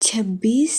26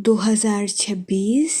2026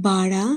12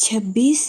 26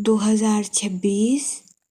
2026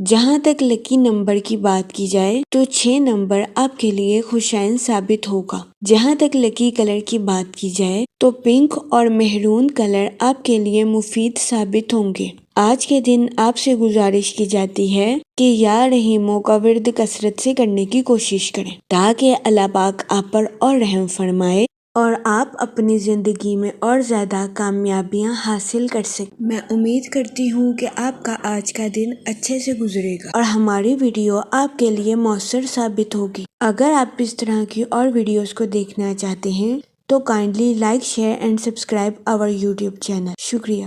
جہاں تک لکی نمبر کی بات کی جائے تو 6 نمبر آپ کے لیے خوشائن ثابت ہوگا۔ جہاں تک لکی کلر کی بات کی جائے تو پنک اور مہرون کلر آپ کے لیے مفید ثابت ہوں گے۔ آج کے دن آپ سے گزارش کی جاتی ہے کہ یا رحیموں کا ورد کثرت سے کرنے کی کوشش کریں تاکہ اللہ پاک آپ پر اور رحم فرمائے اور آپ اپنی زندگی میں اور زیادہ کامیابیاں حاصل کر سکیں۔ میں امید کرتی ہوں کہ آپ کا آج کا دن اچھے سے گزرے گا اور ہماری ویڈیو آپ کے لیے مؤثر ثابت ہوگی۔ اگر آپ اس طرح کی اور ویڈیوز کو دیکھنا چاہتے ہیں تو kindly like share and subscribe our YouTube channel. شکریہ۔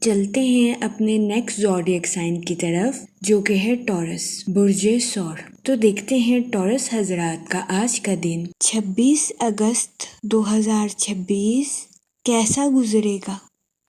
چلتے ہیں اپنے نیکسٹ زوڈیک سائن کی طرف جو کہ ہے ٹورس، برج ثور۔ تو دیکھتے ہیں ٹورس حضرات کا آج کا دن 26 اگست 2026 کیسا گزرے گا۔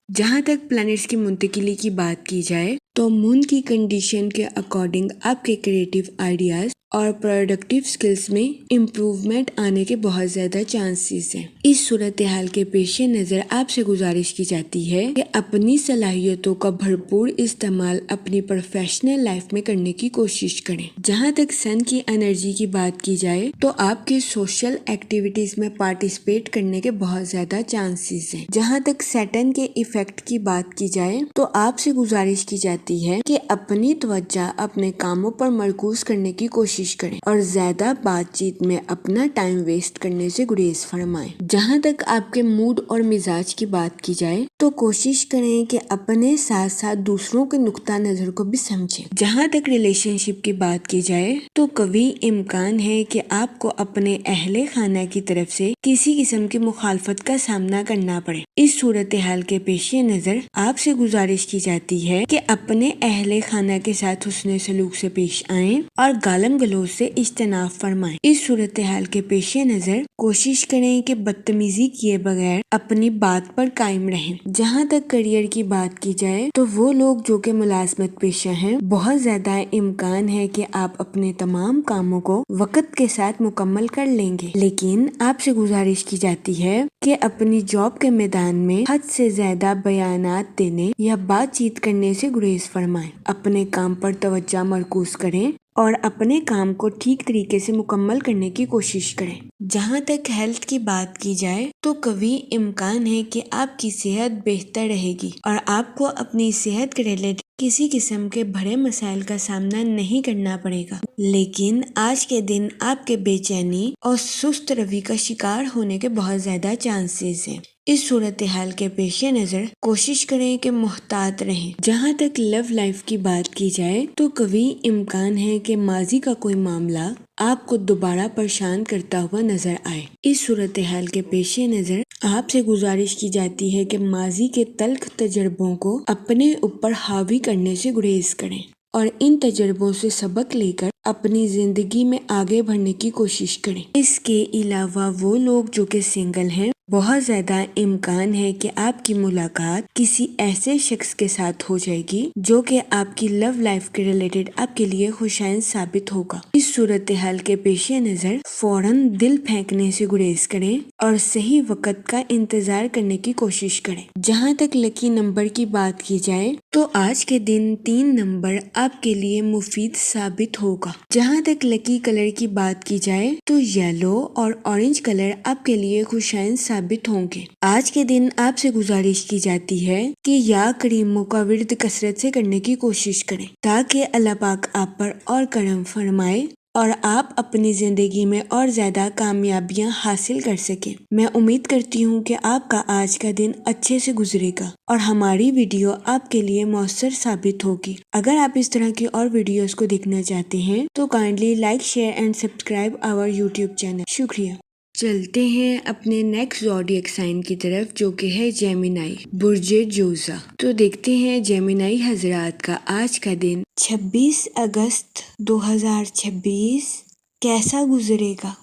جہاں تک پلانٹس کی منتقلی کی بات کی جائے تو مون کی کنڈیشن کے اکارڈنگ آپ کے کریٹیو آئیڈیاز اور پروڈکٹیو سکلز میں امپروومنٹ آنے کے بہت زیادہ چانسز ہیں۔ اس صورتحال کے پیش نظر آپ سے گزارش کی جاتی ہے کہ اپنی صلاحیتوں کا بھرپور استعمال اپنی پروفیشنل لائف میں کرنے کی کوشش کریں۔ جہاں تک سن کی انرجی کی بات کی جائے تو آپ کے سوشل ایکٹیویٹیز میں پارٹیسپیٹ کرنے کے بہت زیادہ چانسز ہیں۔ جہاں تک سیٹرن کے ایفیکٹ کی بات کی جائے تو آپ سے گزارش کی جاتی ہے کہ اپنی توجہ اپنے کاموں پر مرکوز کرنے کی کوشش کریں اور زیادہ بات چیت میں اپنا ٹائم ویسٹ کرنے سے گریز فرمائیں۔ جہاں تک آپ کے موڈ اور مزاج کی بات کی جائے تو کوشش کریں کہ اپنے ساتھ ساتھ دوسروں کے نقطہ نظر کو بھی سمجھیں۔ جہاں تک ریلیشن شپ کی بات کی جائے تو قوی امکان ہے کہ آپ کو اپنے اہل خانہ کی طرف سے کسی قسم کی مخالفت کا سامنا کرنا پڑے۔ اس صورتحال کے پیش نظر آپ سے گزارش کی جاتی ہے کہ اپنے اہل خانہ کے ساتھ حسن سلوک سے پیش آئیں اور گالم گلوچ سے اجتناب فرمائیں۔ اس صورتحال کے پیش نظر کوشش کریں کہ بدتمیزی کیے بغیر اپنی بات پر قائم رہیں۔ جہاں تک کریئر کی بات کی جائے تو وہ لوگ جو کہ ملازمت پیشہ ہیں بہت زیادہ امکان ہے کہ آپ اپنے تمام کاموں کو وقت کے ساتھ مکمل کر لیں گے، لیکن آپ سے گزارش کی جاتی ہے کہ اپنی جاب کے میدان میں حد سے زیادہ بیانات دینے یا بات چیت کرنے سے گریز فرمائیں۔ اپنے کام پر توجہ مرکوز کریں اور اپنے کام کو ٹھیک طریقے سے مکمل کرنے کی کوشش کریں۔ جہاں تک ہیلتھ کی بات کی جائے تو قوی امکان ہے کہ آپ کی صحت بہتر رہے گی اور آپ کو اپنی صحت کے ریلیٹڈ کسی قسم کے بڑے مسائل کا سامنا نہیں کرنا پڑے گا، لیکن آج کے دن آپ کے بے چینی اور سست روی کا شکار ہونے کے بہت زیادہ چانسز ہیں۔ اس صورتحال کے پیش نظر کوشش کریں کہ محتاط رہیں۔ جہاں تک لو لائف کی بات کی جائے تو قوی امکان ہے کہ ماضی کا کوئی معاملہ آپ کو دوبارہ پریشان کرتا ہوا نظر آئے۔ اس صورتحال کے پیش نظر آپ سے گزارش کی جاتی ہے کہ ماضی کے تلخ تجربوں کو اپنے اوپر حاوی کرنے سے گریز کریں اور ان تجربوں سے سبق لے کر اپنی زندگی میں آگے بڑھنے کی کوشش کریں۔ اس کے علاوہ وہ لوگ جو کہ سنگل ہیں بہت زیادہ امکان ہے کہ آپ کی ملاقات کسی ایسے شخص کے ساتھ ہو جائے گی جو کہ آپ کی لو لائف کے ریلیٹڈ آپ کے لیے خوشائن ثابت ہوگا۔ اس صورتحال کے پیش نظر فوراً دل پھینکنے سے گریز کریں اور صحیح وقت کا انتظار کرنے کی کوشش کریں۔ جہاں تک لکی نمبر کی بات کی جائے تو آج کے دن 3 نمبر آپ کے لیے مفید ثابت ہوگا۔ جہاں تک لکی کلر کی بات کی جائے تو یلو اور اورنج کلر آپ کے لیے خوشائن ثابت ہوں گے۔ آج کے دن آپ سے گزارش کی جاتی ہے کہ یا کریموں کا ورد کثرت سے کرنے کی کوشش کریں تاکہ اللہ پاک آپ پر اور کرم فرمائے اور آپ اپنی زندگی میں اور زیادہ کامیابیاں حاصل کر سکیں۔ میں امید کرتی ہوں کہ آپ کا آج کا دن اچھے سے گزرے گا اور ہماری ویڈیو آپ کے لیے مؤثر ثابت ہوگی۔ اگر آپ اس طرح کی اور ویڈیوز کو دیکھنا چاہتے ہیں تو kindly like share and subscribe our YouTube channel. شکریہ۔ چلتے ہیں اپنے نیکسٹ زوڈیک سائن کی طرف جو کہ ہے جیمینائی، برج جوزا۔ تو دیکھتے ہیں جیمینائی حضرات کا آج کا دن 26 اگست 2026 کیسا گزرے گا۔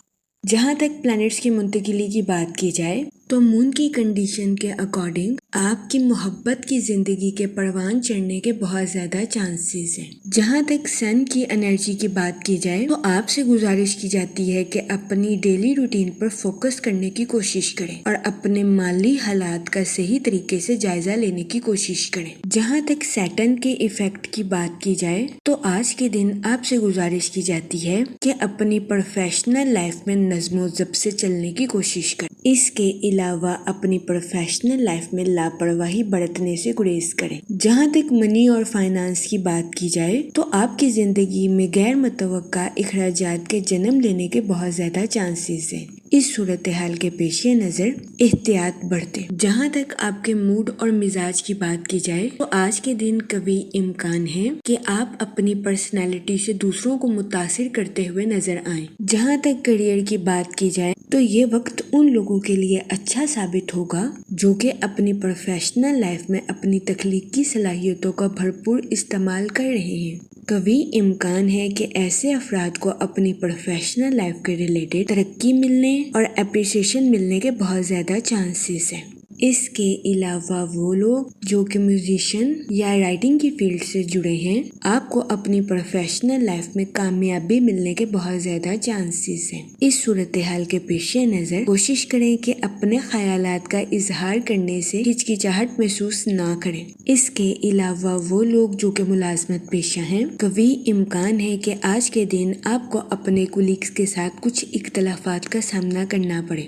جہاں تک پلانٹس کی منتقلی کی بات کی جائے تو مون کی کنڈیشن کے اکارڈنگ آپ کی محبت کی زندگی کے پروان چڑھنے کے بہت زیادہ چانسز ہیں۔ جہاں تک سن کی انرجی کی بات کی جائے تو آپ سے گزارش کی جاتی ہے کہ اپنی ڈیلی روٹین پر فوکس کرنے کی کوشش کریں اور اپنے مالی حالات کا صحیح طریقے سے جائزہ لینے کی کوشش کریں۔ جہاں تک سیٹرن کے ایفیکٹ کی بات کی جائے تو آج کے دن آپ سے گزارش کی جاتی ہے کہ اپنی پروفیشنل لائف میں نظم و ضبط سے چلنے کی کوشش کریں۔ اس کے علاوہ اپنی پروفیشنل لائف میں لاپرواہی برتنے سے گریز کریں۔ جہاں تک منی اور فائنانس کی بات کی جائے تو آپ کی زندگی میں غیر متوقع اخراجات کے جنم لینے کے بہت زیادہ چانسز ہیں۔ اس صورتحال کے پیش نظر احتیاط برتیں۔ جہاں تک آپ کے موڈ اور مزاج کی بات کی جائے تو آج کے دن قوی امکان ہے کہ آپ اپنی پرسنالٹی سے دوسروں کو متاثر کرتے ہوئے نظر آئیں۔ جہاں تک کیریئر کی بات کی جائے تو یہ وقت ان لوگوں کے لیے اچھا ثابت ہوگا جو کہ اپنی پروفیشنل لائف میں اپنی تخلیقی صلاحیتوں کا بھرپور استعمال کر رہے ہیں۔ قوی امکان ہے کہ ایسے افراد کو اپنی پروفیشنل لائف کے ریلیٹڈ ترقی ملنے اور اپریسیشن ملنے کے بہت زیادہ چانسز ہیں۔ اس کے علاوہ وہ لوگ جو کہ میوزیشین یا رائٹنگ کی فیلڈ سے جڑے ہیں، آپ کو اپنی پروفیشنل لائف میں کامیابی ملنے کے بہت زیادہ چانسز ہیں۔ اس صورتحال کے پیش نظر کوشش کریں کہ اپنے خیالات کا اظہار کرنے سے ہچکچاہٹ محسوس نہ کریں۔ اس کے علاوہ وہ لوگ جو کہ ملازمت پیشہ ہیں، قوی امکان ہے کہ آج کے دن آپ کو اپنے کولیگز کے ساتھ کچھ اختلافات کا سامنا کرنا پڑے۔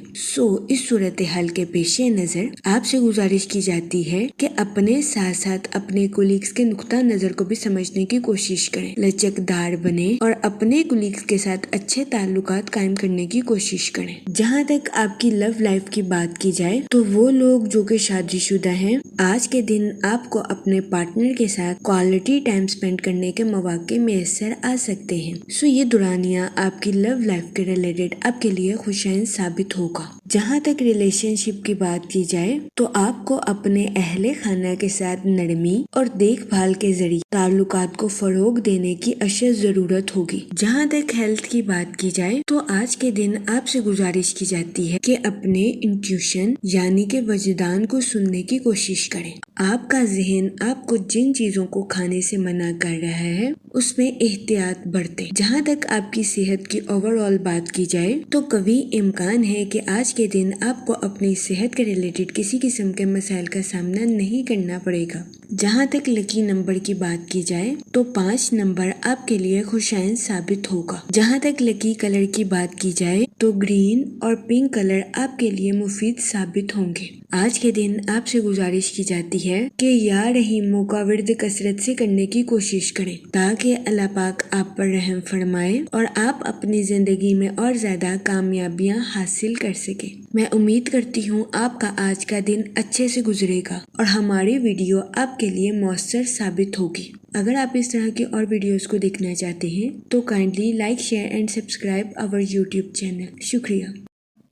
اس صورتحال کے پیش نظر آپ سے گزارش کی جاتی ہے کہ اپنے ساتھ ساتھ اپنے کولیگز کے نقطہ نظر کو بھی سمجھنے کی کوشش کریں، لچکدار بنیں اور اپنے کولیگز کے ساتھ اچھے تعلقات قائم کرنے کی کوشش کریں۔ جہاں تک آپ کی لو لائف کی بات کی جائے تو وہ لوگ جو کہ شادی شدہ ہیں، آج کے دن آپ کو اپنے پارٹنر کے ساتھ کوالٹی ٹائم سپینڈ کرنے کے مواقع میسر آ سکتے ہیں۔ یہ دورانیہ آپ کی لو لائف کے ریلیٹڈ آپ کے لیے خوشائند ثابت ہوگا۔ جہاں تک ریلیشن شپ کی بات کی جائے تو آپ کو اپنے اہل خانہ کے ساتھ نرمی اور دیکھ بھال کے ذریعے تعلقات کو فروغ دینے کی اشد ضرورت ہوگی۔ جہاں تک ہیلتھ کی بات کی جائے تو آج کے دن آپ سے گزارش کی جاتی ہے کہ اپنے انٹیوشن یعنی کہ وجدان کو سننے کی کوشش کریں۔ آپ کا ذہن آپ کو جن چیزوں کو کھانے سے منع کر رہا ہے اس میں احتیاط برتیں۔ جہاں تک آپ کی صحت کی اوور آل بات کی جائے تو قوی امکان ہے کہ آج کے دن آپ کو اپنی صحت کے ریلیٹڈ کسی قسم کے مسائل کا سامنا نہیں کرنا پڑے گا۔ جہاں تک لکی نمبر کی بات کی جائے تو 5 نمبر آپ کے لیے خوشائند ثابت ہوگا۔ جہاں تک لکی کلر کی بات کی جائے تو گرین اور پنک کلر آپ کے لیے مفید ثابت ہوں گے۔ آج کے دن آپ سے گزارش کی جاتی ہے کہ یا رحیموں کا ورد کثرت سے کرنے کی کوشش کریں تاکہ اللہ پاک آپ پر رحم فرمائے اور آپ اپنی زندگی میں اور زیادہ کامیابیاں حاصل کر سکیں۔ میں امید کرتی ہوں آپ کا آج کا دن اچھے سے گزرے گا اور ہماری ویڈیو آپ کے لیے مؤثر ثابت ہوگی۔ اگر آپ اس طرح کی اور ویڈیوز کو دیکھنا چاہتے ہیں تو kindly like, share and subscribe our YouTube channel. شکریہ۔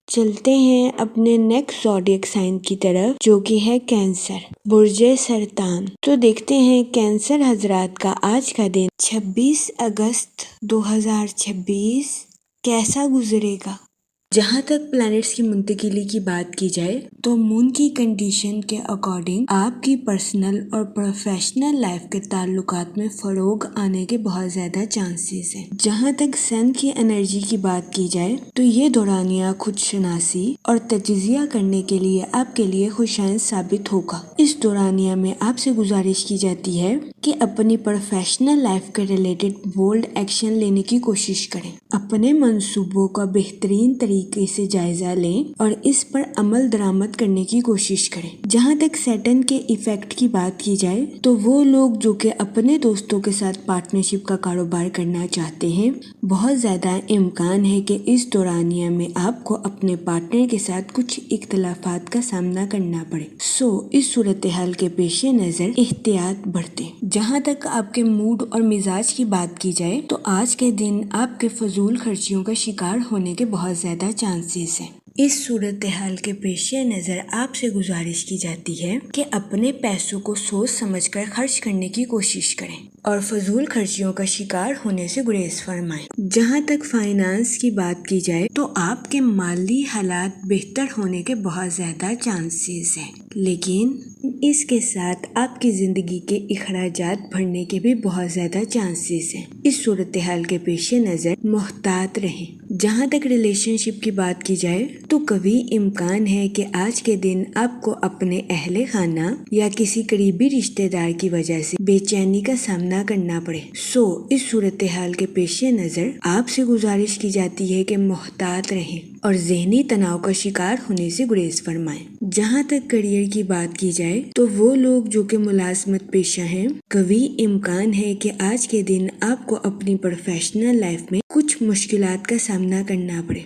چلتے ہیں اپنے نیکسٹ زوڈیک سائن کی طرف جو کہ ہے کینسر، برج سرطان۔ تو دیکھتے ہیں کینسر حضرات کا آج کا دن 26 اگست 2026 کیسا گزرے گا۔ جہاں تک پلانٹس کی منتقلی کی بات کی جائے تو مون کی کنڈیشن کے اکارڈنگ آپ کی پرسنل اور پروفیشنل لائف کے تعلقات میں فروغ آنے کے بہت زیادہ چانسز ہیں۔ جہاں تک سن کی انرجی کی بات کی جائے تو یہ دورانیہ خود شناسی اور تجزیہ کرنے کے لیے آپ کے لیے خوشائند ثابت ہوگا۔ اس دورانیہ میں آپ سے گزارش کی جاتی ہے کہ اپنی پروفیشنل لائف کے ریلیٹڈ بولڈ ایکشن لینے کی کوشش کریں، اپنے منصوبوں کا بہترین طریقے سے جائزہ لیں اور اس پر عمل درآمد کرنے کی کوشش کریں۔ جہاں تک سیٹرن کے ایفیکٹ کی بات کی جائے تو وہ لوگ جو کہ اپنے دوستوں کے ساتھ پارٹنرشپ کا کاروبار کرنا چاہتے ہیں، بہت زیادہ امکان ہے کہ اس دورانیہ میں آپ کو اپنے پارٹنر کے ساتھ کچھ اختلافات کا سامنا کرنا پڑے۔ اس صورتحال کے پیش نظر احتیاط برتیں۔ جہاں تک آپ کے موڈ اور مزاج کی بات کی جائے تو آج کے دن آپ کے فضول خرچیوں کا شکار ہونے کے بہت زیادہ چانسز ہیں۔ اس صورتحال کے پیش نظر آپ سے گزارش کی جاتی ہے کہ اپنے پیسوں کو سوچ سمجھ کر خرچ کرنے کی کوشش کریں اور فضول خرچیوں کا شکار ہونے سے گریز فرمائیں۔ جہاں تک فائنانس کی بات کی جائے تو آپ کے مالی حالات بہتر ہونے کے بہت زیادہ چانسز ہیں، لیکن اس کے ساتھ آپ کی زندگی کے اخراجات بڑھنے کے بھی بہت زیادہ چانسز ہیں۔ اس صورتحال کے پیش نظر محتاط رہیں۔ جہاں تک ریلیشن شپ کی بات کی جائے تو کبھی امکان ہے کہ آج کے دن آپ کو اپنے اہل خانہ یا کسی قریبی رشتہ دار کی وجہ سے بے چینی کا سامنا کرنا پڑے۔ اس صورتحال کے پیش نظر آپ سے گزارش کی جاتی ہے کہ محتاط رہیں اور ذہنی تناؤ کا شکار ہونے سے گریز فرمائیں۔ جہاں تک کیریئر کی بات کی جائے تو وہ لوگ جو کہ ملازمت پیشہ ہیں، کبھی امکان ہے کہ آج کے دن آپ کو اپنی پروفیشنل لائف میں کچھ مشکلات کا سامنا کرنا پڑے۔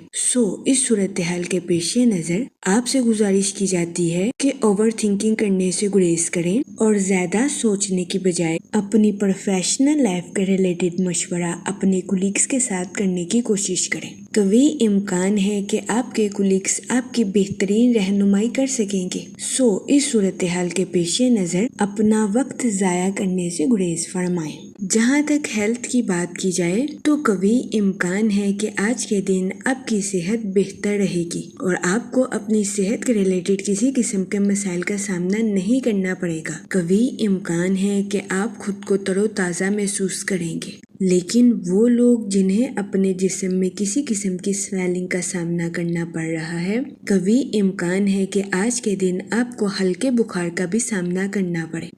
اس صورتحال کے پیش نظر آپ سے گزارش کی جاتی ہے کہ اوور تھنکنگ کرنے سے گریز کریں اور زیادہ سوچنے کی بجائے اپنی پروفیشنل لائف کے ریلیٹڈ مشورہ اپنے کولیگز کے ساتھ کرنے کی کوشش کریں۔ کبھی امکان ہے کہ آپ کے کولیگز آپ کی بہترین رہنمائی کر سکیں گے۔ اس صورتحال کے پیش نظر اپنا وقت ضائع کرنے سے گریز فرمائیں۔ جہاں تک ہیلتھ کی بات کی جائے تو کبھی امکان ہے کہ آج کے دن آپ کی صحت بہتر رہے گی اور آپ کو اپنی صحت کے ریلیٹڈ کسی قسم کے مسائل کا سامنا نہیں کرنا پڑے گا۔ کبھی امکان ہے کہ آپ خود کو تر و تازہ محسوس کریں گے، لیکن وہ لوگ جنہیں اپنے جسم میں کسی قسم کی سویلنگ کا سامنا کرنا پڑ رہا ہے، کبھی امکان ہے کہ آج کے دن آپ کو ہلکے بخار کا بھی سامنا کرنا پڑے۔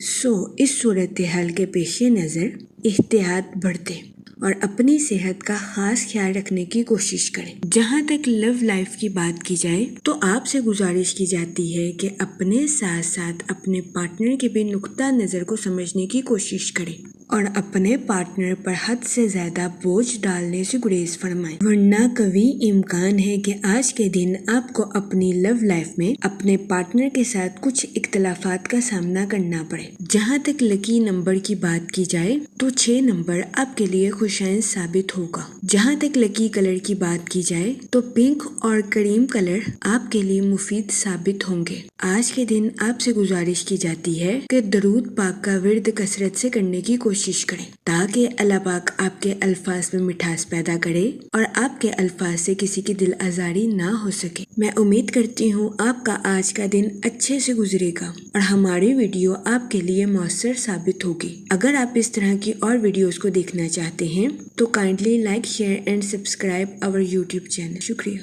اس صورتحال کے پیش نظر احتیاط برتیں اور اپنی صحت کا خاص خیال رکھنے کی کوشش کریں۔ جہاں تک لو لائف کی بات کی جائے تو آپ سے گزارش کی جاتی ہے کہ اپنے ساتھ ساتھ اپنے پارٹنر کے بھی نقطہ نظر کو سمجھنے کی کوشش کریں اور اپنے پارٹنر پر حد سے زیادہ بوجھ ڈالنے سے گریز فرمائیں، ورنہ کبھی امکان ہے کہ آج کے دن آپ کو اپنی لو لائف میں اپنے پارٹنر کے ساتھ کچھ اختلافات کا سامنا کرنا پڑے۔ جہاں تک لکی نمبر کی بات کی جائے تو 6 نمبر آپ کے لیے خوشائن ثابت ہوگا۔ جہاں تک لکی کلر کی بات کی جائے تو پنک اور کریم کلر آپ کے لیے مفید ثابت ہوں گے۔ آج کے دن آپ سے گزارش کی جاتی ہے کہ درود پاک کا ورد کثرت سے کرنے کی کوشش کریں تاکہ اللہ پاک آپ کے الفاظ میں مٹھاس پیدا کرے اور آپ کے الفاظ سے کسی کی دل آزاری نہ ہو سکے۔ میں امید کرتی ہوں آپ کا آج کا دن اچھے سے گزرے گا اور ہماری ویڈیو آپ کے لیے مؤثر ثابت ہوگی۔ اگر آپ اس طرح کی اور ویڈیوز کو دیکھنا چاہتے ہیں تو kindly like, share and subscribe our YouTube channel. شکریہ۔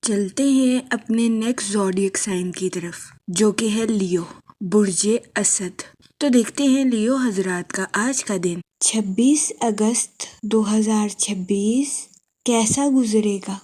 چلتے ہیں اپنے نیکسٹ زوڈیک سائن کی طرف جو کہ ہے لیو، برج اسد۔ تو دیکھتے ہیں لیو حضرات کا آج کا دن 26 اگست 2026 کیسا گزرے گا۔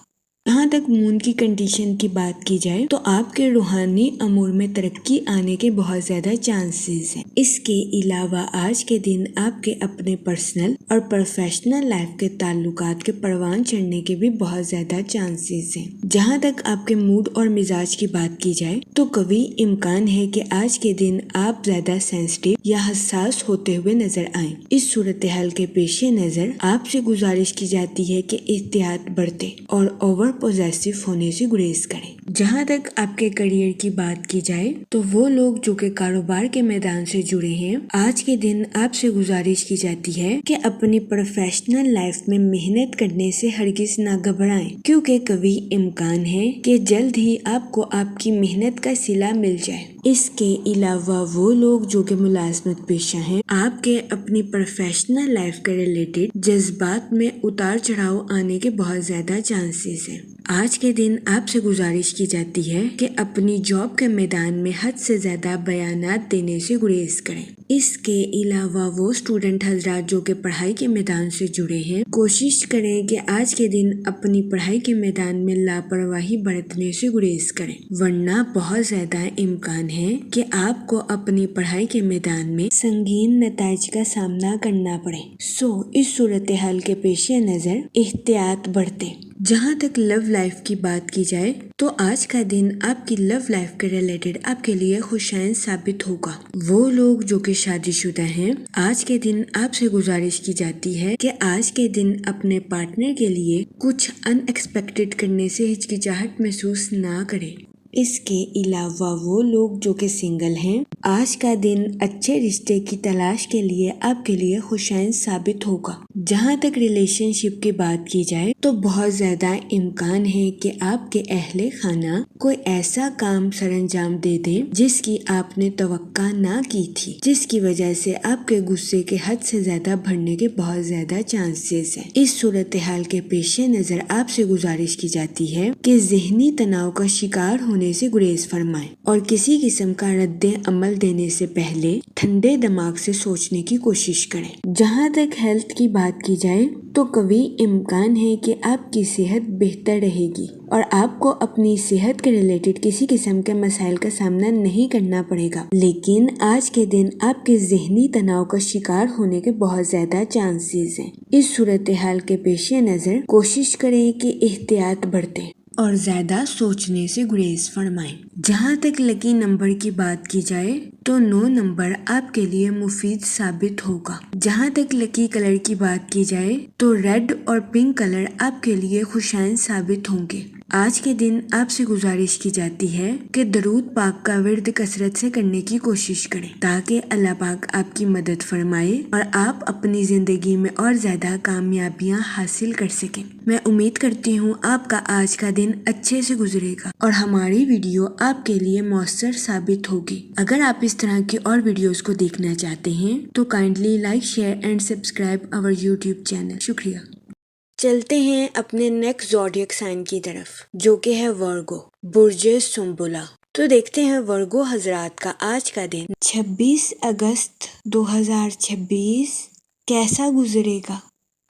جہاں تک مون کی کنڈیشن کی بات کی جائے تو آپ کے روحانی امور میں ترقی آنے کے بہت زیادہ چانسز ہیں۔ اس کے علاوہ آج کے دن آپ کے اپنے پرسنل اور پروفیشنل لائف کے تعلقات کے پروان چڑھنے کے بھی بہت زیادہ چانسز ہیں۔ جہاں تک آپ کے موڈ اور مزاج کی بات کی جائے تو کبھی امکان ہے کہ آج کے دن آپ زیادہ سینسٹیو یا حساس ہوتے ہوئے نظر آئیں۔ اس صورتحال کے پیش نظر آپ سے گزارش کی جاتی ہے کہ احتیاط برتیں اور اوور پوزیسو ہونے سے گریز کریں۔ جہاں تک آپ کے کیریئر کی بات کی جائے تو وہ لوگ جو کہ کاروبار کے میدان سے جڑے ہیں، آج کے دن آپ سے گزارش کی جاتی ہے کہ اپنی پروفیشنل لائف میں محنت کرنے سے ہرگز نہ گھبرائیں، کیونکہ کبھی امکان ہے کہ جلد ہی آپ کو آپ کی محنت کا صلہ مل جائے۔ اس کے علاوہ وہ لوگ جو کہ ملازمت پیشہ ہیں، آپ کے اپنی پروفیشنل لائف کے ریلیٹڈ جذبات میں اتار چڑھاؤ آنے کے بہت زیادہ چانسز ہیں۔ آج کے دن آپ سے گزارش کی جاتی ہے کہ اپنی جاب کے میدان میں حد سے زیادہ بیانات دینے سے گریز کریں۔ اس کے علاوہ وہ اسٹوڈنٹ حضرات جو کہ پڑھائی کے میدان سے جڑے ہیں، کوشش کریں کہ آج کے دن اپنی پڑھائی کے میدان میں لاپرواہی برتنے سے گریز کریں، ورنہ بہت زیادہ امکان ہے کہ آپ کو اپنی پڑھائی کے میدان میں سنگین نتائج کا سامنا کرنا پڑے۔ اس صورتحال کے پیش نظر احتیاط برتیں۔ جہاں تک لو لائف کی بات کی جائے تو آج کا دن آپ کی لو لائف کے ریلیٹڈ آپ کے لیے خوشائن ثابت ہوگا۔ وہ لوگ جو کہ شادی شدہ ہیں، آج کے دن آپ سے گزارش کی جاتی ہے کہ آج کے دن اپنے پارٹنر کے لیے کچھ ان ایکسپیکٹڈ کرنے سے ہچکچاہٹ محسوس نہ کریں۔ اس کے علاوہ وہ لوگ جو کہ سنگل ہیں، آج کا دن اچھے رشتے کی تلاش کے لیے آپ کے لیے خوشائن ثابت ہوگا۔ جہاں تک ریلیشن شپ کی بات کی جائے تو بہت زیادہ امکان ہے کہ آپ کے اہل خانہ کوئی ایسا کام سر انجام دے دیں جس کی آپ نے توقع نہ کی تھی، جس کی وجہ سے آپ کے غصے کے حد سے زیادہ بڑھنے کے بہت زیادہ چانسز ہیں۔ اس صورتحال کے پیش نظر آپ سے گزارش کی جاتی ہے کہ ذہنی تناؤ کا شکار ہونے سے گریز فرمائیں اور کسی قسم کا رد عمل دینے سے پہلے ٹھنڈے دماغ سے سوچنے کی کوشش کریں۔ جہاں تک ہیلتھ کی بات کی جائے تو قوی امکان ہے کہ آپ کی صحت بہتر رہے گی اور آپ کو اپنی صحت کے ریلیٹڈ کسی قسم کے مسائل کا سامنا نہیں کرنا پڑے گا، لیکن آج کے دن آپ کے ذہنی تناؤ کا شکار ہونے کے بہت زیادہ چانسز ہیں۔ اس صورتحال کے پیش نظر کوشش کریں کہ احتیاط برتیں اور زیادہ سوچنے سے گریز فرمائیں۔ جہاں تک لکی نمبر کی بات کی جائے تو 9 نمبر آپ کے لیے مفید ثابت ہوگا۔ جہاں تک لکی کلر کی بات کی جائے تو ریڈ اور پنک کلر آپ کے لیے خوشائن ثابت ہوں گے۔ آج کے دن آپ سے گزارش کی جاتی ہے کہ درود پاک کا ورد کثرت سے کرنے کی کوشش کریں تاکہ اللہ پاک آپ کی مدد فرمائے اور آپ اپنی زندگی میں اور زیادہ کامیابیاں حاصل کر سکیں۔ میں امید کرتی ہوں آپ کا آج کا دن اچھے سے گزرے گا اور ہماری ویڈیو آپ کے لیے مؤثر ثابت ہوگی۔ اگر آپ اس طرح کی اور ویڈیوز کو دیکھنا چاہتے ہیں تو kindly like, share and subscribe our YouTube channel. شکریہ۔ چلتے ہیں اپنے نیکسٹ زوڈیک سائن کی طرف جو کہ ہے ورگو، برج سنبلا۔ تو دیکھتے ہیں ورگو حضرات کا آج کا دن 26 اگست 2026 کیسا گزرے گا۔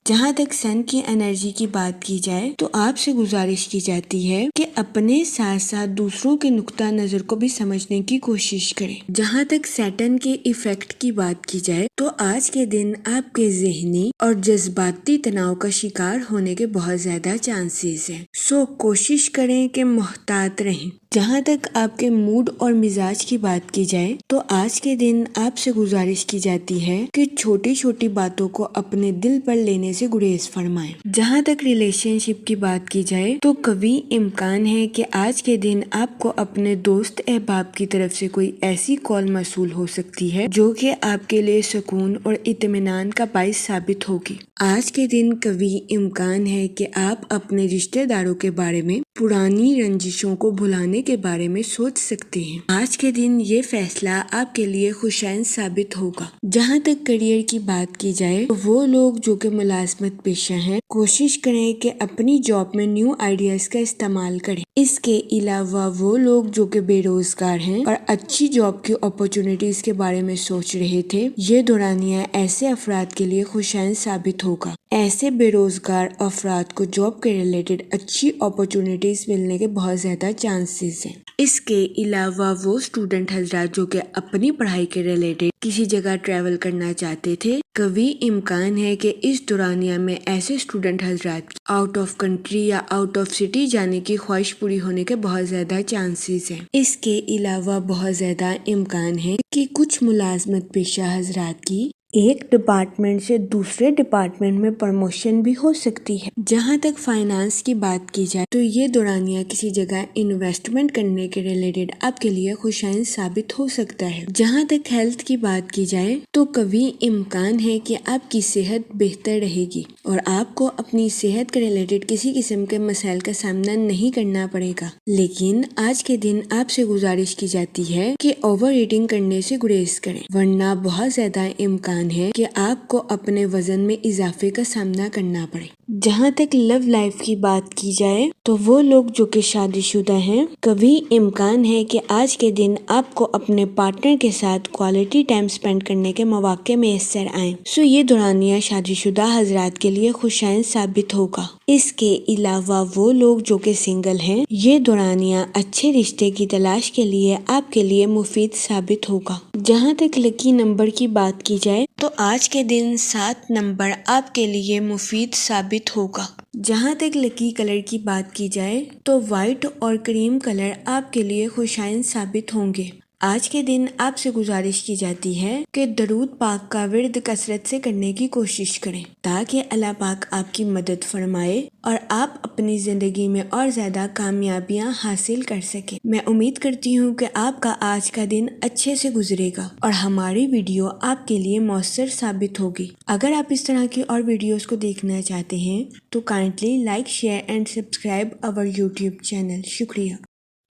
جہاں تک سن کی انرجی کی بات کی جائے تو آپ سے گزارش کی جاتی ہے کہ اپنے ساتھ ساتھ دوسروں کے نقطہ نظر کو بھی سمجھنے کی کوشش کریں۔ جہاں تک سیٹن کے ایفیکٹ کی بات کی جائے تو آج کے دن آپ کے ذہنی اور جذباتی تناؤ کا شکار ہونے کے بہت زیادہ چانسز ہیں، سو کوشش کریں کہ محتاط رہیں۔ جہاں تک آپ کے موڈ اور مزاج کی بات کی جائے تو آج کے دن آپ سے گزارش کی جاتی ہے کہ چھوٹی چھوٹی باتوں کو اپنے دل پر لینے سے گریز فرمائیں۔ جہاں تک ریلیشن شپ کی بات کی جائے تو قوی امکان ہے کہ آج کے دن آپ کو اپنے دوست احباب کی طرف سے کوئی ایسی کال موصول ہو سکتی ہے جو کہ آپ کے لیے سکون اور اطمینان کا باعث ثابت ہوگی۔ آج کے دن قوی امکان ہے کہ آپ اپنے رشتہ داروں کے بارے میں پرانی رنجشوں کو بھلانے کے بارے میں سوچ سکتے ہیں۔ آج کے دن یہ فیصلہ آپ کے لیے خوشائن ثابت ہوگا۔ جہاں تک کریئر کی بات کی جائے تو وہ لوگ جو کہ ملازمت پیشہ ہیں کوشش کریں کہ اپنی جاب میں نیو آئیڈیاز کا استعمال کریں۔ اس کے علاوہ وہ لوگ جو کہ بے روزگار ہیں اور اچھی جاب کی اپرچونٹیز کے بارے میں سوچ رہے تھے، یہ دورانیہ ایسے افراد کے لیے خوشائن ثابت ہوگا۔ ایسے بے روزگار افراد کو جاب کے ریلیٹڈ اچھی اپرچونٹیز ملنے کے بہت زیادہ چانسز ہیں۔ اس کے علاوہ وہ اسٹوڈنٹ حضرات جو کہ اپنی پڑھائی کے ریلیٹڈ کسی جگہ ٹریول کرنا چاہتے تھے، قوی امکان ہے کہ اس دورانیہ میں ایسے اسٹوڈنٹ حضرات کی آؤٹ آف کنٹری یا آؤٹ آف سٹی جانے کی خواہش پوری ہونے کے بہت زیادہ چانسز ہیں۔ اس کے علاوہ بہت زیادہ امکان ہے کہ کچھ ملازمت پیشہ حضرات کی ایک ڈپارٹمنٹ سے دوسرے ڈپارٹمنٹ میں پروموشن بھی ہو سکتی ہے۔ جہاں تک فائنانس کی بات کی جائے تو یہ دورانیہ کسی جگہ انویسٹمنٹ کرنے کے ریلیٹڈ آپ کے لیے خوشائن ثابت ہو سکتا ہے۔ جہاں تک ہیلتھ کی بات کی جائے تو قوی امکان ہے کہ آپ کی صحت بہتر رہے گی اور آپ کو اپنی صحت کے ریلیٹڈ کسی قسم کے مسائل کا سامنا نہیں کرنا پڑے گا، لیکن آج کے دن آپ سے گزارش کی جاتی ہے کہ اوور ایٹنگ کرنے سے گریز کریں، ورنہ بہت زیادہ امکان ہے کہ آپ کو اپنے وزن میں اضافے کا سامنا کرنا پڑے۔ جہاں تک لو لائف کی بات کی جائے تو وہ لوگ جو کہ شادی شدہ ہیں، قوی امکان ہے کہ آج کے دن آپ کو اپنے پارٹنر کے ساتھ کوالٹی ٹائم سپینڈ کرنے کے مواقع میسر آئیں، سو یہ دورانیہ شادی شدہ حضرات کے لیے خوشائن ثابت ہوگا۔ اس کے علاوہ وہ لوگ جو کہ سنگل ہیں، یہ دورانیہ اچھے رشتے کی تلاش کے لیے آپ کے لیے مفید ثابت ہوگا۔ جہاں تک لکی نمبر کی بات کی جائے تو آج کے دن 7 نمبر آپ کے لیے مفید ثابت ہوگا۔ جہاں تک لکی کلر کی بات کی جائے تو وائٹ اور کریم کلر آپ کے لیے خوشائن ثابت ہوں گے۔ آج کے دن آپ سے گزارش کی جاتی ہے کہ درود پاک کا ورد کثرت سے کرنے کی کوشش کریں تاکہ اللہ پاک آپ کی مدد فرمائے اور آپ اپنی زندگی میں اور زیادہ کامیابیاں حاصل کر سکیں۔ میں امید کرتی ہوں کہ آپ کا آج کا دن اچھے سے گزرے گا اور ہماری ویڈیو آپ کے لیے مؤثر ثابت ہوگی۔ اگر آپ اس طرح کی اور ویڈیوز کو دیکھنا چاہتے ہیں تو kindly like, share and subscribe our YouTube channel. شکریہ۔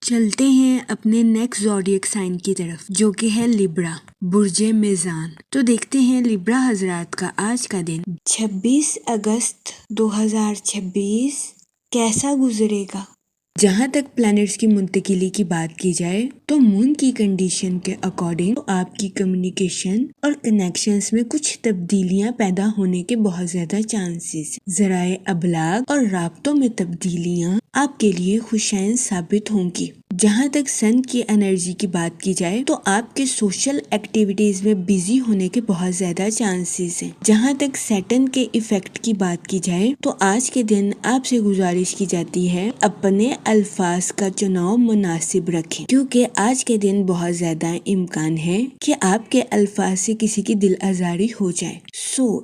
چلتے ہیں اپنے نیکسٹ زوڈیک سائن کی طرف جو کہ ہے لیبرا، برج میزان۔ تو دیکھتے ہیں لیبرا حضرات کا آج کا دن 26 اگست 2026 کیسا گزرے گا۔ جہاں تک پلانٹس کی منتقلی کی بات کی جائے تو مون کی کنڈیشن کے اکارڈنگ آپ کی کمیونیکیشن اور کنیکشنز میں کچھ تبدیلیاں پیدا ہونے کے بہت زیادہ چانسز، ذرائع ابلاغ اور رابطوں میں تبدیلیاں آپ کے لیے خوشائن ثابت ہوں گی۔ جہاں تک سن کی انرجی کی بات کی جائے تو آپ کے سوشل ایکٹیویٹیز میں بیزی ہونے کے بہت زیادہ چانسز ہیں۔ جہاں تک سیٹن کے ایفیکٹ کی بات کی جائے تو آج کے دن آپ سے گزارش کی جاتی ہے اپنے الفاظ کا چناؤ مناسب رکھیں کیونکہ آج کے دن بہت زیادہ امکان ہے کہ آپ کے الفاظ سے کسی کی دل آزاری ہو جائے،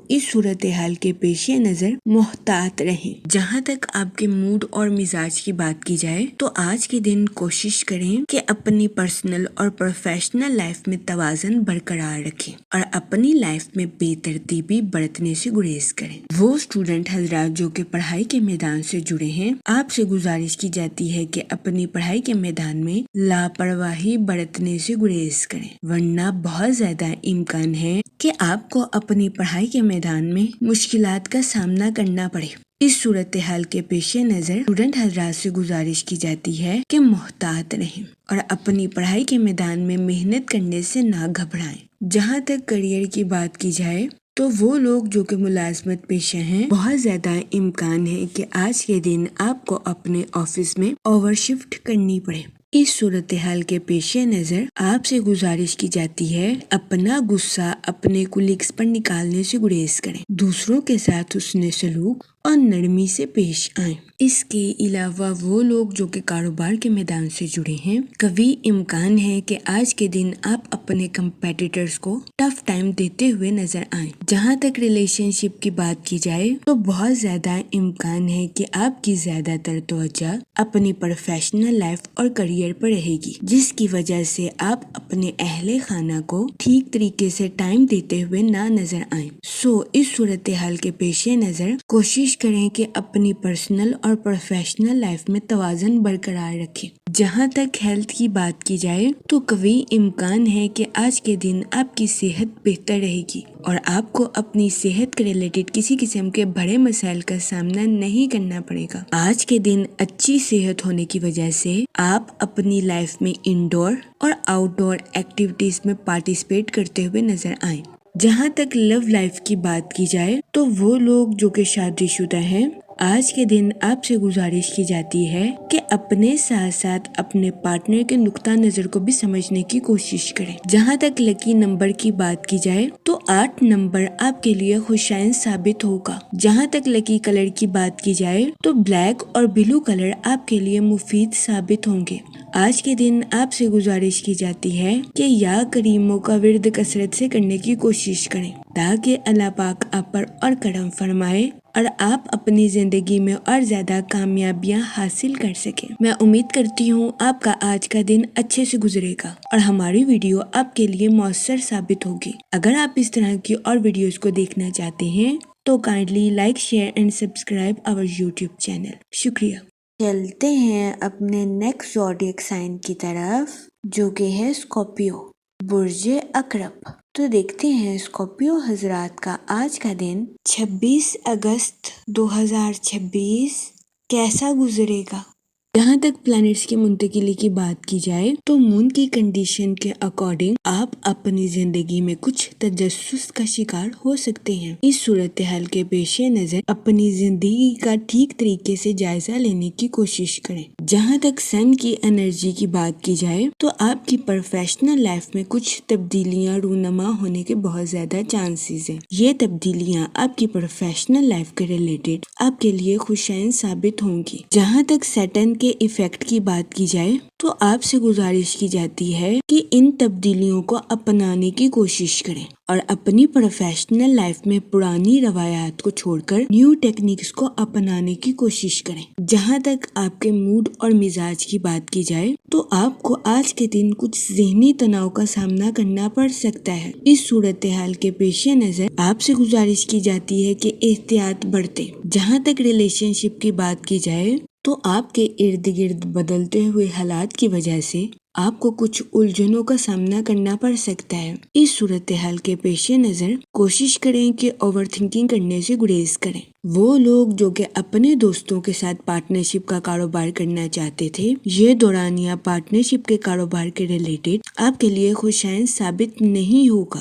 اس صورتحال کے پیش نظر محتاط رہیں۔ جہاں تک آپ کے موڈ اور مزاج کی بات کی جائے تو آج کے دن کوشش کریں کہ اپنی پرسنل اور پروفیشنل لائف میں توازن برقرار رکھیں اور اپنی لائف میں بے ترتیبی برتنے سے گریز کریں۔ وہ اسٹوڈنٹ حضرات جو کہ پڑھائی کے میدان سے جڑے ہیں، آپ سے گزارش کی جاتی ہے کہ اپنی پڑھائی کے میدان میں لاپرواہی برتنے سے گریز کریں ورنہ بہت زیادہ امکان ہے کہ آپ کو اپنی پڑھائی کے میدان میں مشکلات کا سامنا کرنا پڑے۔ اس صورتحال کے پیش نظر اسٹوڈنٹ حضرات سے گزارش کی جاتی ہے کہ محتاط رہیں اور اپنی پڑھائی کے میدان میں محنت کرنے سے نہ گھبرائیں۔ جہاں تک کریئر کی بات کی جائے تو وہ لوگ جو کہ ملازمت پیشہ ہیں، بہت زیادہ امکان ہے کہ آج کے دن آپ کو اپنے آفس میں اوور شفٹ کرنی پڑے۔ اس صورتحال کے پیش نظر آپ سے گزارش کی جاتی ہے اپنا غصہ اپنے کولیگز پر نکالنے سے گریز کریں، دوسروں کے ساتھ حسن سلوک اور نرمی سے پیش آئیں۔ اس کے علاوہ وہ لوگ جو کہ کاروبار کے میدان سے جڑے ہیں، قوی امکان ہے کہ آج کے دن آپ اپنے کمپیٹیٹرز کو ٹف ٹائم دیتے ہوئے نظر آئیں۔ جہاں تک ریلیشن شپ کی بات کی جائے تو بہت زیادہ امکان ہے کہ آپ کی زیادہ تر توجہ اپنی پروفیشنل لائف اور کریئر پر رہے گی، جس کی وجہ سے آپ اپنے اہل خانہ کو ٹھیک طریقے سے ٹائم دیتے ہوئے نہ نظر آئیں۔ اس صورتحال کے پیش نظر کوشش کریں کہ اپنی پرسنل اور پروفیشنل لائف میں توازن برقرار رکھیں۔ جہاں تک ہیلتھ کی بات کی جائے تو قوی امکان ہے کہ آج کے دن آپ کی صحت بہتر رہے گی اور آپ کو اپنی صحت کے ریلیٹڈ کسی قسم کے بڑے مسائل کا سامنا نہیں کرنا پڑے گا۔ آج کے دن اچھی صحت ہونے کی وجہ سے آپ اپنی لائف میں انڈور اور آؤٹ ڈور ایکٹیویٹیز میں پارٹیسپیٹ کرتے ہوئے نظر آئیں۔ جہاں تک لو لائف کی بات کی جائے تو وہ لوگ جو کہ شادی شدہ ہیں، آج کے دن آپ سے گزارش کی جاتی ہے کہ اپنے ساتھ ساتھ اپنے پارٹنر کے نقطہ نظر کو بھی سمجھنے کی کوشش کریں۔ جہاں تک لکی نمبر کی بات کی جائے تو 8 نمبر آپ کے لیے خوشائن ثابت ہوگا۔ جہاں تک لکی کلر کی بات کی جائے تو بلیک اور بلو کلر آپ کے لیے مفید ثابت ہوں گے۔ آج کے دن آپ سے گزارش کی جاتی ہے کہ یا کریموں کا ورد کثرت سے کرنے کی کوشش کریں تاکہ اللہ پاک آپ پر اور کرم فرمائے اور آپ اپنی زندگی میں اور زیادہ کامیابیاں حاصل کر سکیں۔ میں امید کرتی ہوں آپ کا آج کا دن اچھے سے گزرے گا اور ہماری ویڈیو آپ کے لیے مؤثر ثابت ہوگی۔ اگر آپ اس طرح کی اور ویڈیوز کو دیکھنا چاہتے ہیں تو kindly like, share and subscribe our YouTube channel. شکریہ۔ چلتے ہیں اپنے نیکسٹ زوڈیک سائن کی طرف جو کہ ہے اسکارپیو، برج عقرب۔ تو دیکھتے ہیں اسکارپیو حضرات کا آج کا دن 26 اگست 2026 کیسا گزرے گا۔ جہاں تک پلانٹس کی منتقلی کی بات کی جائے تو مون کی کنڈیشن کے اکارڈنگ آپ اپنی زندگی میں کچھ تجسس کا شکار ہو سکتے ہیں۔ اس صورتحال کے پیش نظر اپنی زندگی کا ٹھیک طریقے سے جائزہ لینے کی کوشش کریں۔ جہاں تک سن کی انرجی کی بات کی جائے تو آپ کی پروفیشنل لائف میں کچھ تبدیلیاں رونما ہونے کے بہت زیادہ چانسز ہیں۔ یہ تبدیلیاں آپ کی پروفیشنل لائف کے ریلیٹڈ آپ کے لیے خوشائن ثابت ہوں گی۔ جہاں تک سیٹن کے ایفیکٹ کی بات کی جائے تو آپ سے گزارش کی جاتی ہے کہ ان تبدیلیوں کو اپنانے کی کوشش کریں اور اپنی پروفیشنل لائف میں پرانی روایات کو چھوڑ کر نیو ٹیکنیکس کو اپنانے کی کوشش کریں۔ جہاں تک آپ کے موڈ اور مزاج کی بات کی جائے تو آپ کو آج کے دن کچھ ذہنی تناؤ کا سامنا کرنا پڑ سکتا ہے۔ اس صورتحال کے پیش نظر آپ سے گزارش کی جاتی ہے کہ احتیاط برتیں۔ جہاں تک ریلیشن شپ کی بات کی جائے تو آپ کے ارد گرد بدلتے ہوئے حالات کی وجہ سے آپ کو کچھ الجھنوں کا سامنا کرنا پڑ سکتا ہے۔ اس صورتحال کے پیش نظر کوشش کریں کہ اوور تھنکنگ کرنے سے گریز کریں۔ وہ لوگ جو کہ اپنے دوستوں کے ساتھ پارٹنرشپ کا کاروبار کرنا چاہتے تھے، یہ دورانیہ پارٹنرشپ کے کاروبار کے ریلیٹڈ آپ کے لیے خوشائن ثابت نہیں ہوگا۔